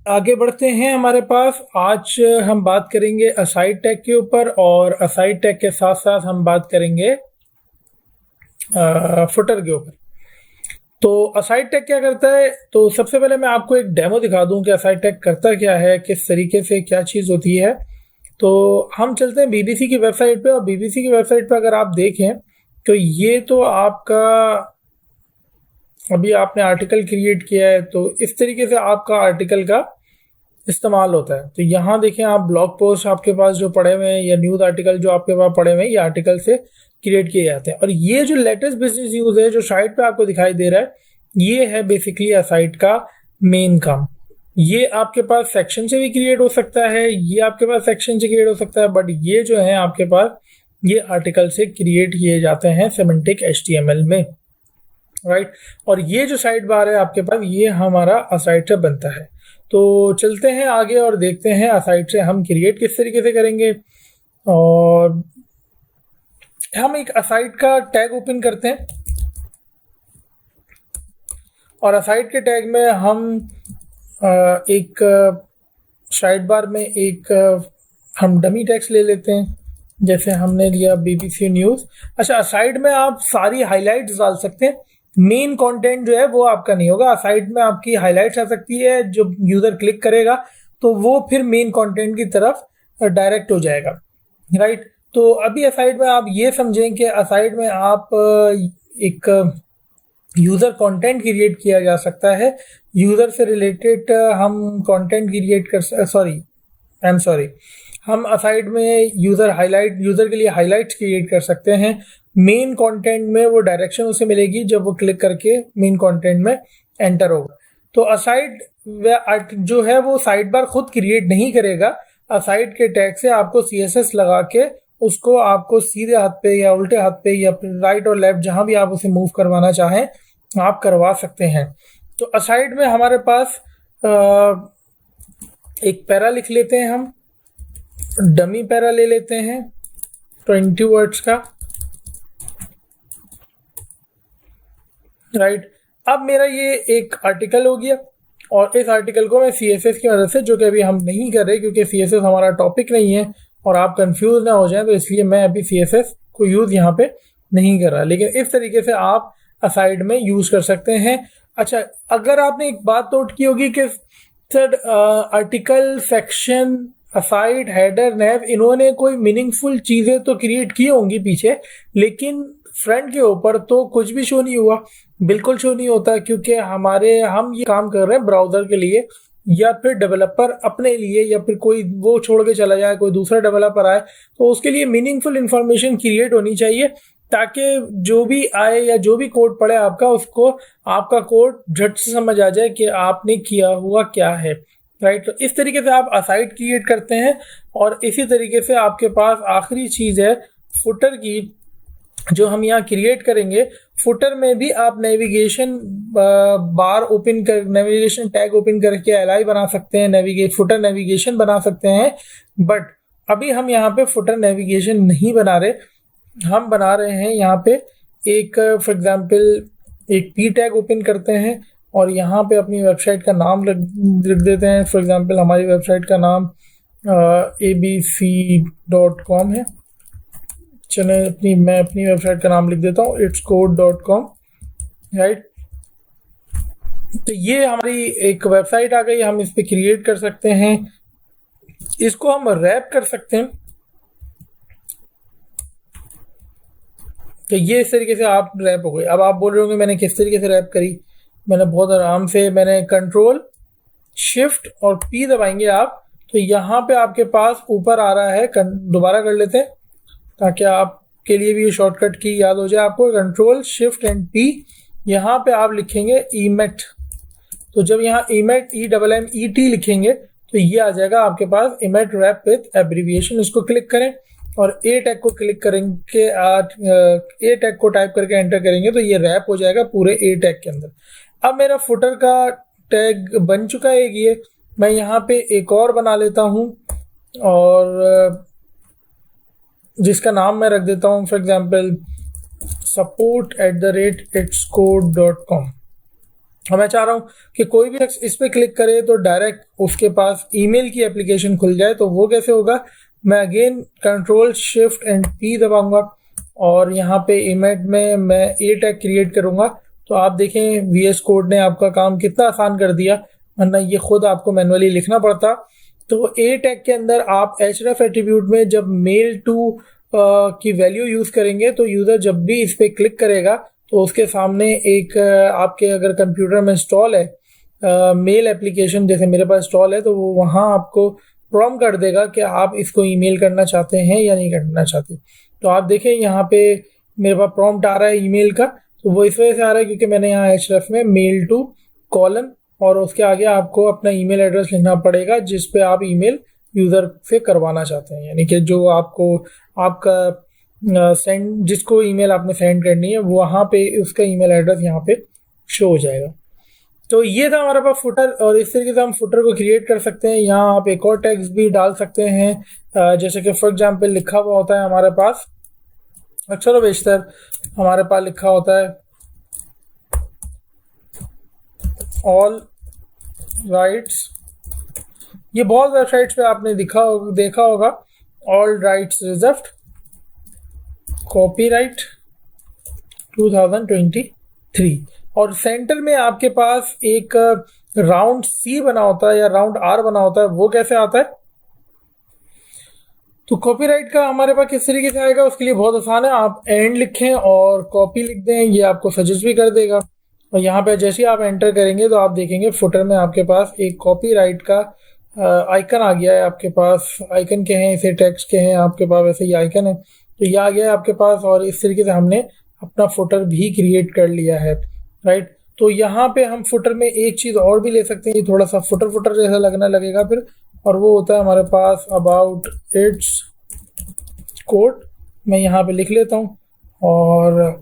आगे बढ़ते हैं। हमारे पास आज हम बात करेंगे असाइड टैग के ऊपर, और असाइड टैग के साथ साथ हम बात करेंगे फुटर के ऊपर। तो असाइड टैग क्या करता है, तो सबसे पहले मैं आपको एक डेमो दिखा दूं कि असाइड टैग करता क्या है, किस तरीके से क्या चीज़ होती है। तो हम चलते हैं बीबीसी की वेबसाइट पे, और बीबीसी की वेबसाइट पे अगर आप देखें तो ये तो आपका अभी आपने आर्टिकल क्रिएट किया है, तो इस तरीके से आपका आर्टिकल का इस्तेमाल होता है। तो यहाँ देखें आप, ब्लॉग पोस्ट आपके पास जो पड़े हुए हैं या न्यूज़ आर्टिकल जो आपके पास पड़े हुए हैं, ये आर्टिकल से क्रिएट किए जाते हैं। और ये जो लेटेस्ट बिजनेस न्यूज़ है जो साइट पे आपको दिखाई दे रहा है, ये है बेसिकली साइट का मेन काम। ये आपके पास सेक्शन से भी क्रिएट हो सकता है, ये आपके पास सेक्शन से क्रिएट हो सकता है, बट ये जो है आपके पास ये आर्टिकल से क्रिएट किए जाते हैं सिमेंटिक HTML में, राइट। और ये जो साइड बार है आपके पास, ये हमारा असाइड से बनता है। तो चलते हैं आगे और देखते हैं असाइड से हम क्रिएट किस तरीके से करेंगे। और हम एक असाइड का टैग ओपन करते हैं, और असाइड के टैग में हम एक साइड बार में एक हम डमी टेक्स्ट ले लेते हैं, जैसे हमने लिया BBC न्यूज़। अच्छा, साइड में आप सारी हाइलाइट्स डाल सकते हैं, मेन कंटेंट जो है वो आपका नहीं होगा। साइड में आपकी हाइलाइट्स आ सकती है, जो यूज़र क्लिक करेगा तो वो फिर मेन कंटेंट की तरफ डायरेक्ट हो जाएगा, राइट। तो अभी असाइड में आप ये समझें कि असाइड में आप एक यूज़र कंटेंट क्रिएट किया जा सकता है, यूज़र से रिलेटेड हम कंटेंट क्रिएट कर हम असाइड में यूज़र के लिए हाइलाइट्स क्रिएट कर सकते हैं। मेन कंटेंट में वो डायरेक्शन उसे मिलेगी जब वो क्लिक करके मेन कंटेंट में एंटर होगा। तो असाइड जो है वो साइड बार खुद क्रिएट नहीं करेगा, असाइड के टैग से आपको CSS लगा के उसको आपको सीधे हाथ पे या उल्टे हाथ पे या राइट और लेफ्ट जहां भी आप उसे मूव करवाना चाहें आप करवा सकते हैं। तो असाइड में हमारे पास एक पैरा लिख लेते हैं, हम डमी पैरा ले लेते हैं 20 वर्ड्स का, राइट। अब मेरा ये एक आर्टिकल हो गया, और इस आर्टिकल को मैं CSS की मदद से, जो कि अभी हम नहीं कर रहे क्योंकि CSS हमारा टॉपिक नहीं है और आप कंफ्यूज ना हो जाएं, तो इसलिए मैं अभी CSS को यूज़ यहाँ पे नहीं कर रहा, लेकिन इस तरीके से आप असाइड में यूज़ कर सकते हैं। अच्छा, अगर आपने एक बात नोट की होगी कि sir article, section, aside, header, nav, इन्होंने कोई मीनिंगफुल चीज़ें तो क्रिएट की होंगी पीछे, लेकिन फ्रंट के ऊपर तो कुछ भी शो नहीं हुआ, बिल्कुल शो नहीं होता, क्योंकि हम ये काम कर रहे हैं ब्राउज़र के लिए, या फिर डेवलपर अपने लिए, या फिर कोई वो छोड़ के चला जाए, कोई दूसरा डेवलपर आए, तो उसके लिए मीनिंगफुल इंफॉर्मेशन क्रिएट होनी चाहिए, ताकि जो भी आए या जो भी कोड पढ़े आपका, उसको आपका कोड झट से समझ आ जाए कि आपने किया हुआ क्या है, राइट। तो इस तरीके से आप असाइड क्रिएट करते हैं। और इसी तरीके से आपके पास आखिरी चीज़ है फुटर की, जो हम यहाँ क्रिएट करेंगे। फुटर में भी आप नेविगेशन नेविगेशन टैग ओपन करके LI बना सकते हैं, फुटर नेविगेशन बना सकते हैं, बट अभी हम यहाँ पे फुटर नेविगेशन नहीं बना रहे, हम बना रहे हैं यहाँ पे एक, फॉर एग्जांपल एक P टैग ओपन करते हैं, और यहाँ पे अपनी वेबसाइट का नाम लिख देते हैं। फॉर एग्जांपल हमारी वेबसाइट का नाम abc.com है। चलें, मैं अपनी वेबसाइट का नाम लिख देता हूँ itscode.com, राइट। तो ये हमारी एक वेबसाइट आ गई, हम इस पर क्रिएट कर सकते हैं, इसको हम रैप कर सकते हैं। तो ये इस तरीके से आप रैप हो गए। अब आप बोल रहे होंगे मैंने किस तरीके से रैप करी, मैंने बहुत आराम से, मैंने कंट्रोल शिफ्ट और P दबाएंगे आप, तो यहाँ पे आपके पास ऊपर आ रहा है, दोबारा कर लेते हैं ताकि आपके लिए भी ये शॉर्टकट की याद हो जाए आपको। कंट्रोल शिफ्ट एंड P, यहाँ पे आप लिखेंगे EMET, तो जब यहाँ EMET EMMET लिखेंगे तो ये आ जाएगा आपके पास EMET रैप विथ एब्रीविएशन। इसको क्लिक करें और A टैग को क्लिक करेंगे, A टैग को टाइप करके एंटर करेंगे तो ये रैप हो जाएगा पूरे A टैग के अंदर। अब मेरा फुटर का टैग बन चुका है ये, मैं यहाँ पे एक और बना लेता हूँ, और जिसका नाम मैं रख देता हूँ फॉर एग्जांपल support@itscode.com, और मैं चाह रहा हूँ कि कोई भी शख्स इस पे क्लिक करे तो डायरेक्ट उसके पास ईमेल की एप्लीकेशन खुल जाए। तो वो कैसे होगा, मैं again control shift and P दबाऊंगा और यहाँ पे इमेज में मैं ए टैग क्रिएट करूँगा। तो आप देखें VS कोड ने आपका काम कितना आसान कर दिया, वरना ये खुद आपको मैनुअली लिखना पड़ता। तो ए टैग के अंदर आप href एट्रीब्यूट में जब मेल टू की वैल्यू यूज़ करेंगे तो यूज़र जब भी इस पर क्लिक करेगा तो उसके सामने एक आपके अगर कंप्यूटर में इंस्टॉल है मेल एप्लीकेशन, जैसे मेरे पास इंस्टॉल है, तो वो वहाँ आपको प्रॉम्प्ट कर देगा कि आप इसको ईमेल करना चाहते हैं या नहीं करना चाहते। तो आप देखें यहाँ पे मेरे पास प्रॉम्प्ट आ रहा है ईमेल का, तो वो इस वजह से आ रहा है क्योंकि मैंने यहाँ href में मेल टू कॉलन और उसके आगे आपको अपना ईमेल एड्रेस लिखना पड़ेगा जिस पे आप ईमेल यूज़र से करवाना चाहते हैं, यानी कि जो आपको आपका सेंड जिसको ईमेल आपने सेंड करनी है वहाँ पे उसका ईमेल एड्रेस यहाँ पे शो हो जाएगा। तो ये था हमारे पास फुटर, और इस तरीके से हम फुटर को क्रिएट कर सकते हैं। यहाँ आप एक और टेक्स्ट भी डाल सकते हैं, जैसे कि फॉर एग्जांपल लिखा हुआ होता है हमारे पास, अक्सर व बेशतर हमारे पास लिखा होता है ऑल राइट्स। ये बहुत वेबसाइट्स पे आपने देखा होगा ऑल राइट्स रिजर्व्ड, कॉपीराइट 2023, और सेंटर में आपके पास एक राउंड C बना होता है या राउंड R बना होता है। वो कैसे आता है, तो कॉपीराइट का हमारे पास किस तरीके से आएगा, उसके लिए बहुत आसान है, आप एंड लिखें और कॉपी लिख दें, ये आपको सजेस्ट भी कर देगा। और यहाँ पे जैसे ही आप एंटर करेंगे तो आप देखेंगे फुटर में आपके पास एक कॉपीराइट का आइकन आ गया है। आपके पास आइकन के हैं, इसे टेक्स्ट के हैं, आपके पास वैसे ही आइकन है, तो ये आ गया है आपके पास। और इस तरीके से हमने अपना फुटर भी क्रिएट कर लिया है, राइट। तो यहाँ पे हम फुटर में एक चीज़ और भी ले सकते हैं, ये थोड़ा सा फुटर जैसा लगने लगेगा फिर, और वो होता है हमारे पास अबाउट इट्स कोड। मैं यहाँ पे लिख लेता हूँ, और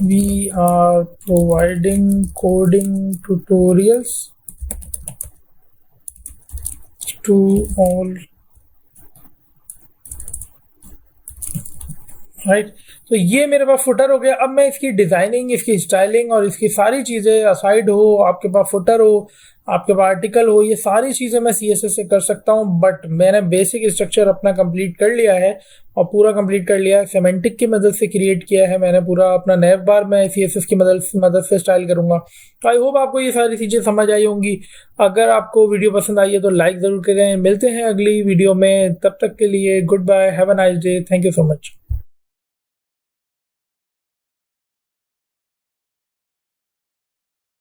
we are providing coding tutorials to all, right. तो ये मेरे पास फुटर हो गया। अब मैं इसकी डिज़ाइनिंग, इसकी स्टाइलिंग और इसकी सारी चीज़ें, असाइड हो, आपके पास फुटर हो, आपके पास आर्टिकल हो, ये सारी चीज़ें मैं CSS से कर सकता हूँ। बट मैंने बेसिक स्ट्रक्चर अपना कंप्लीट कर लिया है, और पूरा कंप्लीट कर लिया है, सेमेंटिक की मदद से क्रिएट किया है मैंने पूरा अपना नैव बार मैं CSS की मदद से स्टाइल करूँगा। तो आई होप आपको ये सारी चीज़ें समझ आई होंगी। अगर आपको वीडियो पसंद आई है तो लाइक ज़रूर करें। मिलते हैं अगली वीडियो में, तब तक के लिए good bye, have a nice day, thank you so much.